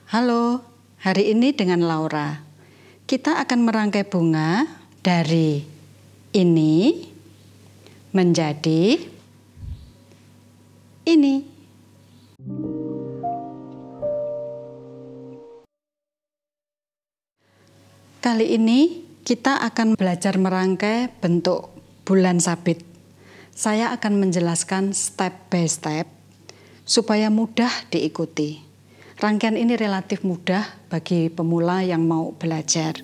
Halo, hari ini dengan Laura. Kita akan merangkai bunga dari ini menjadi ini. Kali ini kita akan belajar merangkai bentuk bulan sabit. Saya akan menjelaskan step by step supaya mudah diikuti. Rangkaian ini relatif mudah bagi pemula yang mau belajar.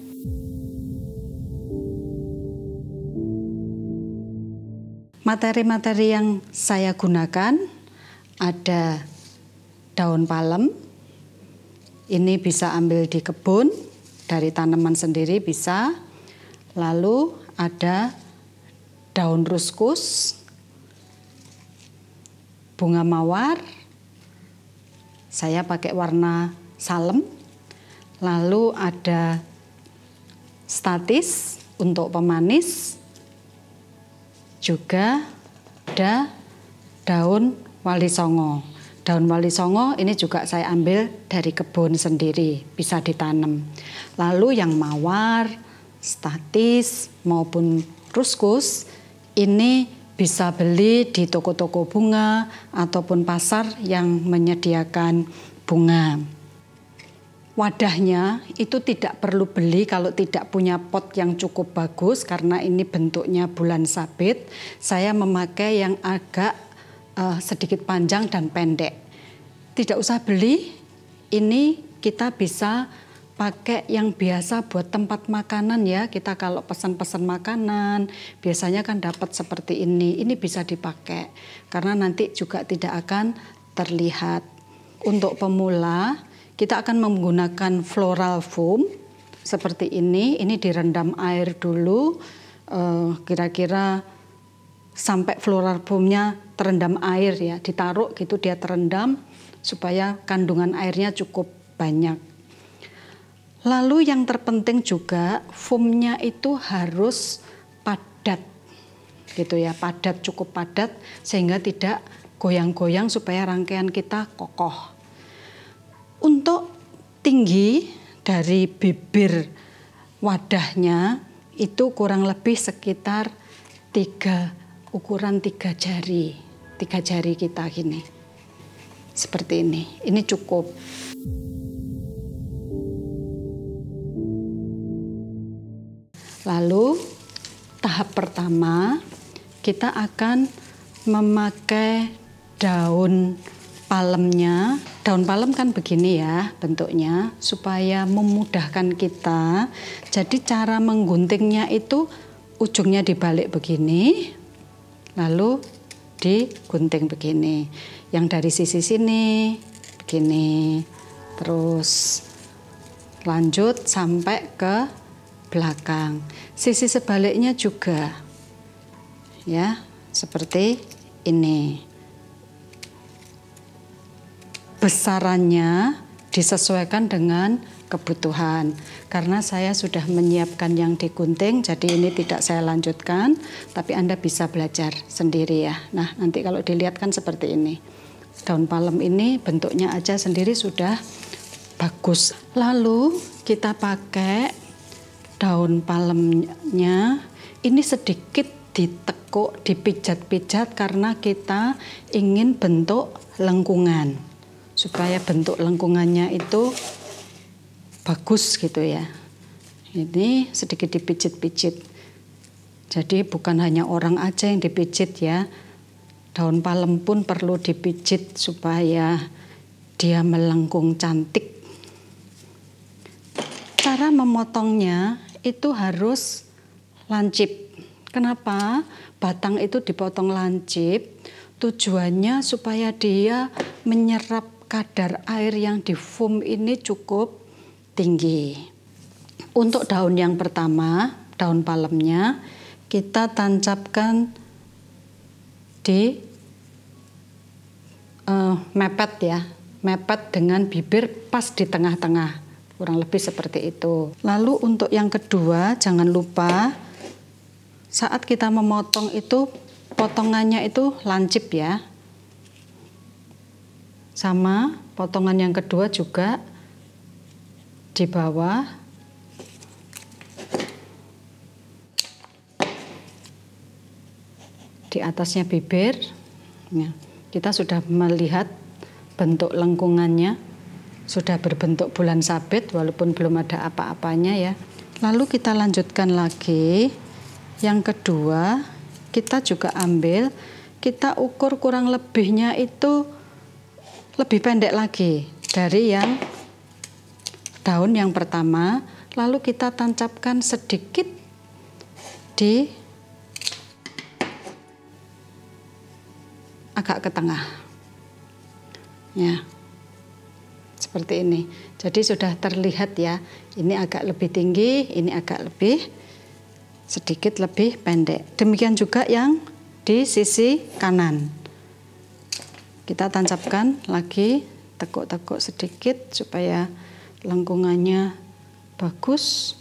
Materi-materi yang saya gunakan ada daun palem. Ini bisa ambil di kebun, dari tanaman sendiri bisa. Lalu ada daun ruskus, bunga mawar. Saya pakai warna salem. Lalu ada statis untuk pemanis. Juga ada daun wali songo. Daun wali songo ini juga saya ambil dari kebun sendiri, bisa ditanam. Lalu yang mawar, statis maupun ruskus ini bisa beli di toko-toko bunga ataupun pasar yang menyediakan bunga. Wadahnya itu tidak perlu beli kalau tidak punya pot yang cukup bagus, karena ini bentuknya bulan sabit. Saya memakai yang agak sedikit panjang dan pendek. Tidak usah beli, ini kita bisa pakai yang biasa buat tempat makanan ya. Kita kalau pesan-pesan makanan biasanya kan dapat seperti ini. Ini bisa dipakai karena nanti juga tidak akan terlihat. Untuk pemula kita akan menggunakan floral foam seperti ini. Ini direndam air dulu, kira-kira sampai floral foamnya terendam air ya. Ditaruh gitu dia terendam supaya kandungan airnya cukup banyak. Lalu yang terpenting juga foamnya itu harus padat gitu ya, padat, cukup padat sehingga tidak goyang-goyang supaya rangkaian kita kokoh. Untuk tinggi dari bibir wadahnya itu kurang lebih sekitar ukuran 3 jari. 3 jari kita gini. Seperti ini. Ini cukup. Lalu tahap pertama kita akan memakai daun palemnya. Daun palem kan begini ya bentuknya supaya memudahkan kita. Jadi cara mengguntingnya itu ujungnya dibalik begini, lalu digunting begini. Yang dari sisi sini begini, terus lanjut sampai ke belakang. Sisi sebaliknya juga ya, seperti ini. Besarannya disesuaikan dengan kebutuhan. Karena saya sudah menyiapkan yang digunting, jadi ini tidak saya lanjutkan, tapi Anda bisa belajar sendiri ya. Nah, nanti kalau dilihat kan seperti ini. Daun palem ini bentuknya aja sendiri sudah bagus. Lalu kita pakai daun palemnya ini sedikit ditekuk, dipijat-pijat karena kita ingin bentuk lengkungan. Supaya bentuk lengkungannya itu bagus gitu ya. Ini sedikit dipijit-pijit. Jadi bukan hanya orang aja yang dipijit ya. Daun palem pun perlu dipijit supaya dia melengkung cantik. Cara memotongnya itu harus lancip. Kenapa? Batang itu dipotong lancip. Tujuannya supaya dia menyerap kadar air yang di foam ini cukup tinggi. Untuk daun yang pertama, daun palemnya kita tancapkan di mepet ya. Mepet dengan bibir pas di tengah-tengah. Kurang lebih seperti itu. Lalu untuk yang kedua, jangan lupa saat kita memotong itu potongannya itu lancip ya. Sama potongan yang kedua juga di bawah, di atasnya bibir. Ya, kita sudah melihat bentuk lengkungannya, sudah berbentuk bulan sabit walaupun belum ada apa-apanya ya. Lalu kita lanjutkan lagi. Yang kedua, kita juga ambil, kita ukur kurang lebihnya itu lebih pendek lagi dari yang daun yang pertama. Lalu kita tancapkan sedikit di agak ke tengah. Ya. Seperti ini. Jadi sudah terlihat ya. Ini agak lebih tinggi, ini agak lebih sedikit lebih pendek. Demikian juga yang di sisi kanan. Kita tancapkan lagi, tekuk-tekuk sedikit supaya lengkungannya bagus.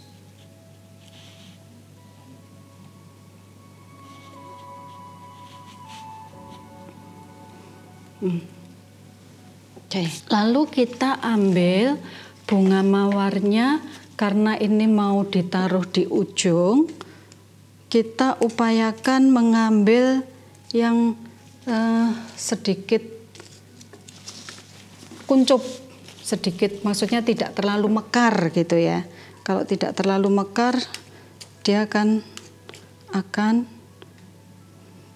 Oke. Lalu kita ambil bunga mawarnya, karena ini mau ditaruh di ujung, kita upayakan mengambil yang sedikit kuncup, sedikit, maksudnya tidak terlalu mekar gitu ya. Kalau tidak terlalu mekar, dia akan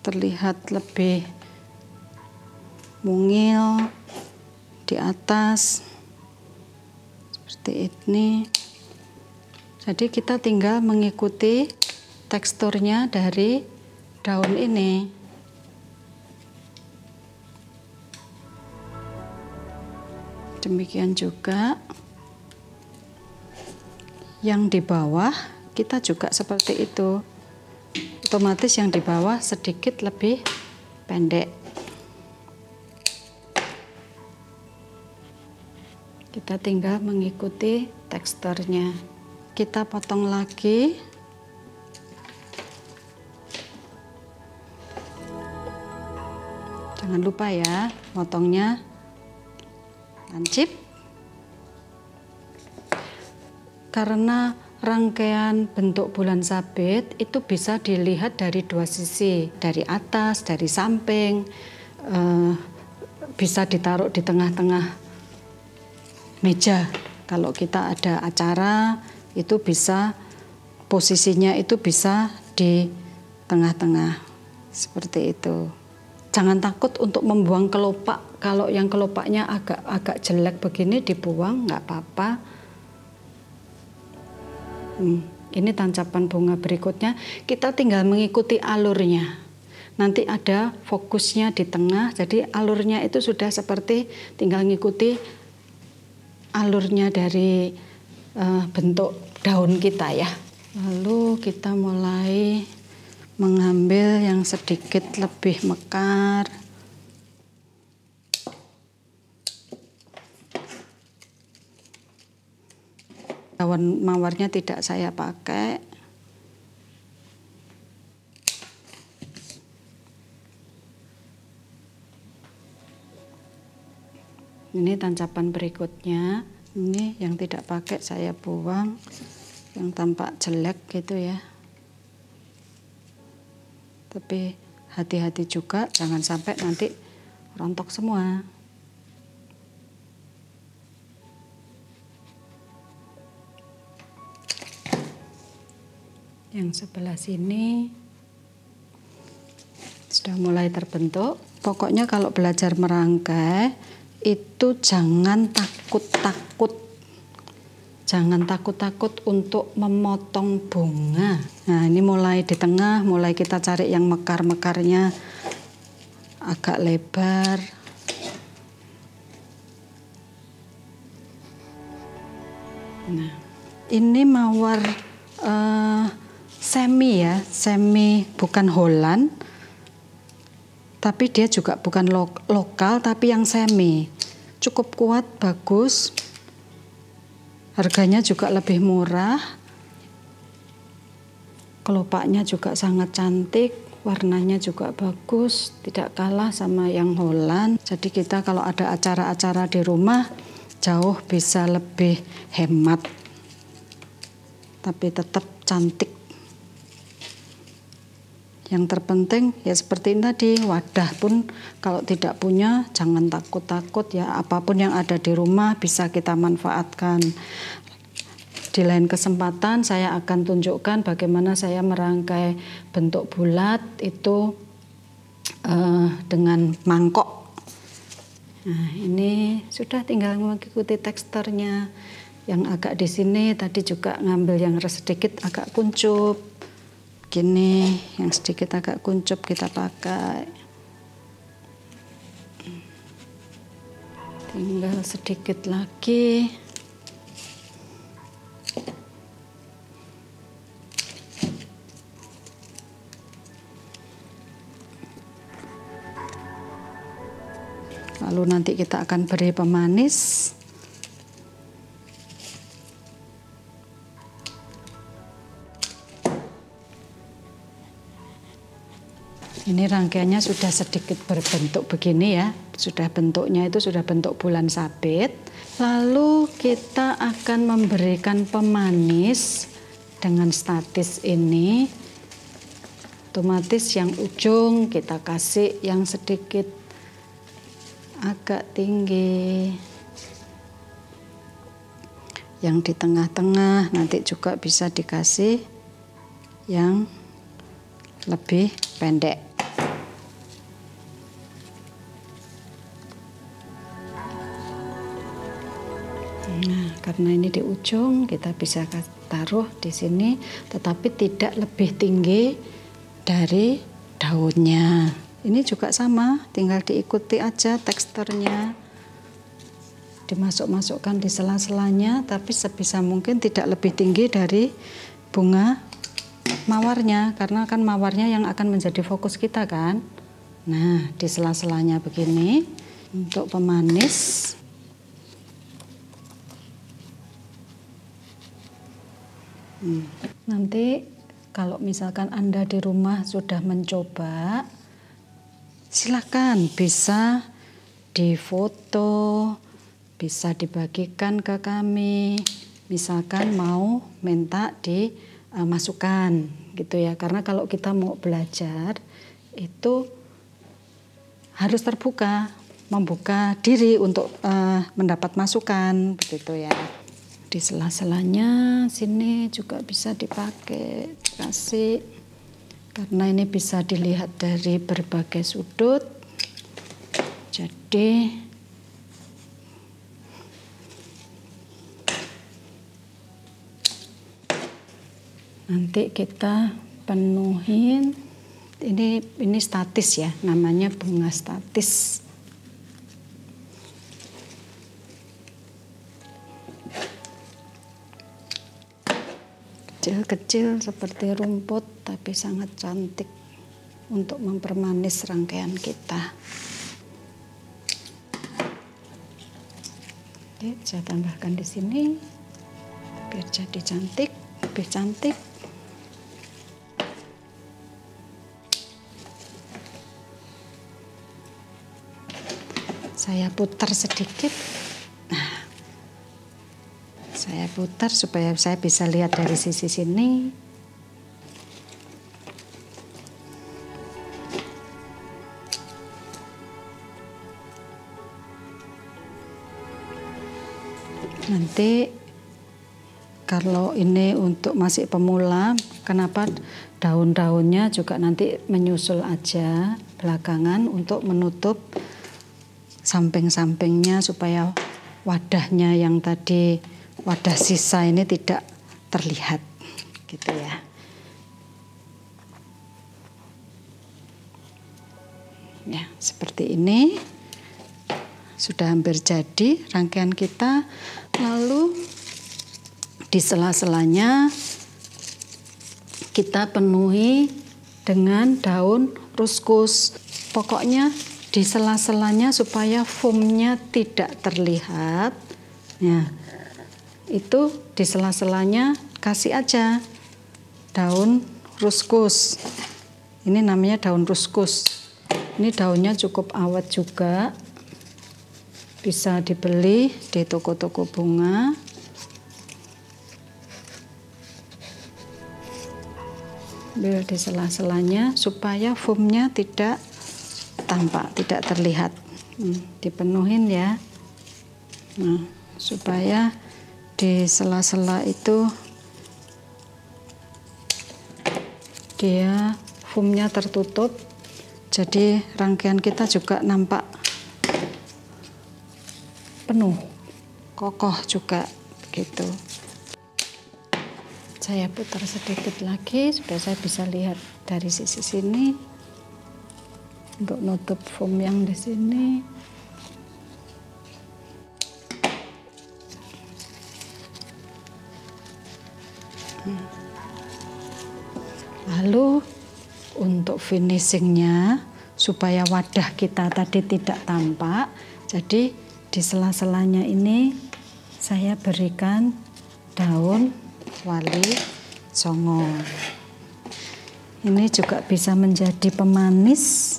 terlihat lebih mungil di atas seperti ini. Jadi kita tinggal mengikuti teksturnya dari daun ini. Demikian juga yang di bawah kita juga seperti itu. Otomatis yang di bawah sedikit lebih pendek. Kita tinggal mengikuti teksturnya. Kita potong lagi. Jangan lupa ya, potongnya lancip. Karena rangkaian bentuk bulan sabit itu bisa dilihat dari dua sisi, dari atas, dari samping, bisa ditaruh di tengah-tengah meja. Kalau kita ada acara, itu bisa posisinya itu bisa di tengah-tengah seperti itu. Jangan takut untuk membuang kelopak. Kalau yang kelopaknya agak jelek begini dibuang, nggak apa-apa. Ini tancapan bunga berikutnya. Kita tinggal mengikuti alurnya. Nanti ada fokusnya di tengah. Jadi alurnya itu sudah seperti tinggal mengikuti alurnya dari bentuk daun kita ya. Lalu kita mulai mengambil yang sedikit lebih mekar. Daun mawarnya tidak saya pakai. Ini tancapan berikutnya. Ini yang tidak pakai saya buang, yang tampak jelek gitu ya. Tapi hati-hati juga, jangan sampai nanti rontok semua. Yang sebelah sini sudah mulai terbentuk. Pokoknya kalau belajar merangkai itu jangan takut-takut. Jangan takut-takut untuk memotong bunga. Nah, ini mulai di tengah, mulai kita cari yang mekar-mekarnya agak lebar. Nah, ini mawar semi ya, semi bukan Holland, tapi dia juga bukan lokal, tapi yang semi. Cukup kuat, bagus. Harganya juga lebih murah. Kelopaknya juga sangat cantik, warnanya juga bagus, tidak kalah sama yang Holland. Jadi kita kalau ada acara-acara di rumah, jauh bisa lebih hemat, tapi tetap cantik. Yang terpenting ya seperti ini tadi, wadah pun kalau tidak punya jangan takut-takut ya, apapun yang ada di rumah bisa kita manfaatkan. Di lain kesempatan saya akan tunjukkan bagaimana saya merangkai bentuk bulat itu dengan mangkok. Nah, ini sudah tinggal mengikuti teksturnya. Yang agak di sini tadi juga ngambil yang sedikit agak kuncup. Gini, yang sedikit agak kuncup kita pakai. Tinggal sedikit lagi. Lalu nanti kita akan beri pemanis. Ini rangkaiannya sudah sedikit berbentuk begini ya. Sudah bentuknya itu sudah bentuk bulan sabit. Lalu kita akan memberikan pemanis dengan statis ini. Otomatis yang ujung kita kasih yang sedikit agak tinggi, yang di tengah-tengah nanti juga bisa dikasih yang lebih pendek. Nah, karena ini di ujung kita bisa taruh di sini, tetapi tidak lebih tinggi dari daunnya. Ini juga sama, tinggal diikuti aja teksturnya. Dimasuk-masukkan di sela-selanya, tapi sebisa mungkin tidak lebih tinggi dari bunga mawarnya, karena kan mawarnya yang akan menjadi fokus kita kan. Nah, di sela-selanya begini untuk pemanis. Nanti kalau misalkan Anda di rumah sudah mencoba, silakan bisa difoto, bisa dibagikan ke kami. Misalkan mau minta dimasukkan gitu ya. Karena kalau kita mau belajar itu harus terbuka, membuka diri untuk mendapat masukan begitu ya. Di sela-selanya sini juga bisa dipakai, dikasih. Karena ini bisa dilihat dari berbagai sudut, jadi nanti kita penuhin. Ini statis ya, namanya bunga statis. Kecil-kecil seperti rumput, tapi sangat cantik untuk mempermanis rangkaian kita. Oke, saya tambahkan di sini biar jadi cantik, lebih cantik. Saya putar sedikit. Nah, saya putar supaya saya bisa lihat dari sisi sini. Nanti kalau ini untuk masih pemula, kenapa daun-daunnya juga nanti menyusul aja belakangan untuk menutup samping-sampingnya supaya wadahnya yang tadi wadah sisa ini tidak terlihat gitu ya. Ya, seperti ini. Sudah hampir jadi rangkaian kita. Lalu di sela-selanya kita penuhi dengan daun ruskus. Pokoknya di sela-selanya supaya foamnya tidak terlihat. Ya, itu di sela-selanya kasih aja daun ruskus. Ini namanya daun ruskus. Ini daunnya cukup awet juga. bisa dibeli di toko-toko bunga. Ambil di sela-selanya supaya foamnya tidak tampak, tidak terlihat. Dipenuhin ya. Nah, supaya di sela-sela itu dia foamnya tertutup, jadi rangkaian kita juga nampak penuh, kokoh juga gitu. Saya putar sedikit lagi supaya saya bisa lihat dari sisi sini untuk nutup foam yang di sini. Lalu untuk finishingnya supaya wadah kita tadi tidak tampak, jadi di sela-selanya ini saya berikan daun wali songo. Ini juga bisa menjadi pemanis.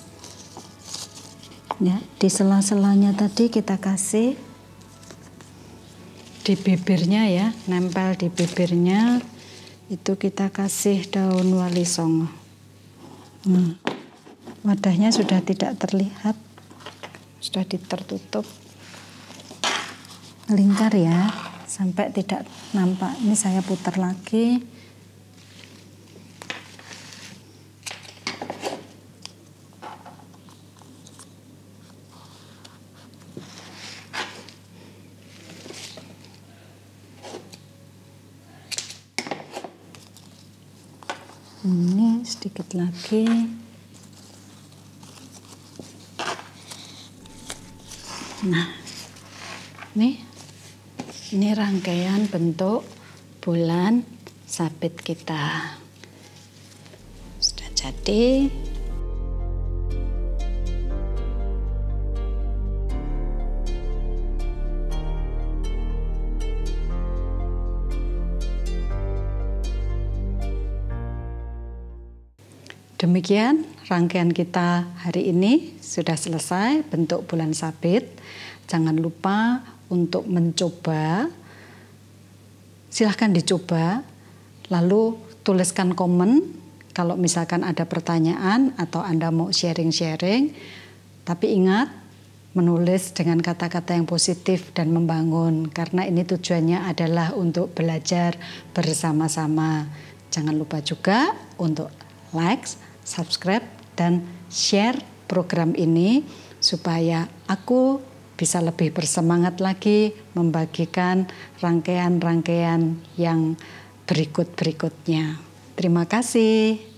Ya, di sela-selanya tadi kita kasih di bibirnya ya, nempel di bibirnya. Itu kita kasih daun wali songo. Wadahnya sudah tidak terlihat, sudah tertutup. Lingkar ya, sampai tidak nampak. Ini saya putar lagi. Ini sedikit lagi. Nah, ini rangkaian bentuk bulan sabit kita. Sudah jadi. Demikian rangkaian kita hari ini sudah selesai bentuk bulan sabit. Jangan lupa untuk mencoba. Silahkan dicoba. Lalu tuliskan komen kalau misalkan ada pertanyaan atau Anda mau sharing-sharing. Tapi ingat menulis dengan kata-kata yang positif dan membangun. Karena ini tujuannya adalah untuk belajar bersama-sama. Jangan lupa juga untuk like, subscribe, dan share program ini supaya aku bisa lebih bersemangat lagi membagikan rangkaian-rangkaian yang berikut-berikutnya. Terima kasih.